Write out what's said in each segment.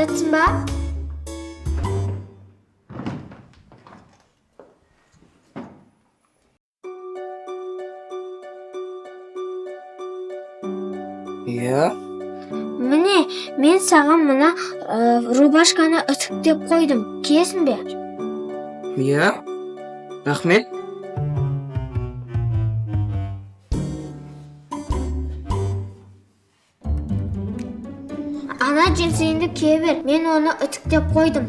жатсың ба? Иә? Міне, мен саған мына рубашканы үтіктеп қойдым. Киесің бе? Иә? Рахмет. Ана джинсіңді кие бер. Мен оны үтіктеп қойдым.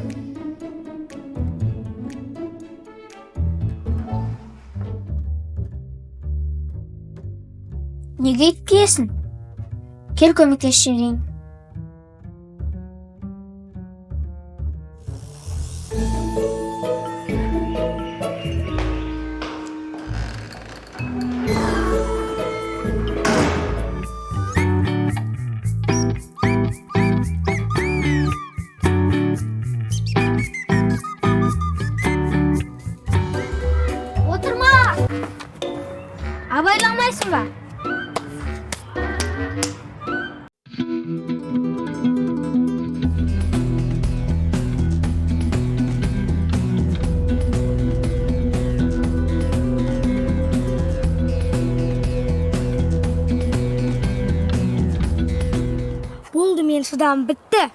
Неге ит киесің? Кел көмектесіп жіберейін. Отырма! Абайламайсың ба? Болды, мен шыдам бітті.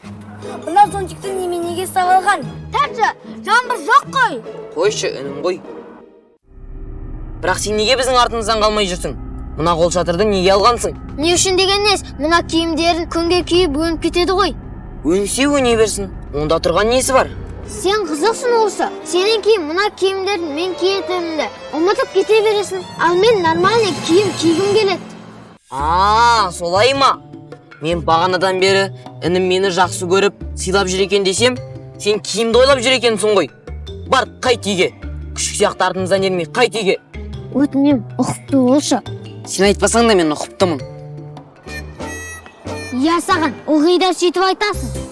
Мына зонтикті неменеге салған? Тәрші, жаңбыр жоқ қой. Қойшы, інім ғой. Бірақ сен неге біздің артымыздан қалмай жүрсің? Мына қол шатырды неге алғансың? Не үшін деген нес? Мына киімдерін күнге киіп өніп кетеді ғой. Өнсе өне берсін. Онда тұрған несі бар? Сен қызықсың осы. Сенің киім, мына киімдерін мен киетінімді ұмытып кете бересің. Ал мен нормальный киім кигім келеді. Солай ма? Мен бағанадан бері інім мені жақсы көріп, сыйлап жүр екен десем, сен киімді ойлап жүр екенсің ғой. Бар, қайт үйге. Күшік сияқты артымыздан ермей, қайт үйге. Өтінем, ұқыпты болшы. Сен айтпасаң да мен ұқыптымын. Иә, саған ылғи да сөйтіп айтасың.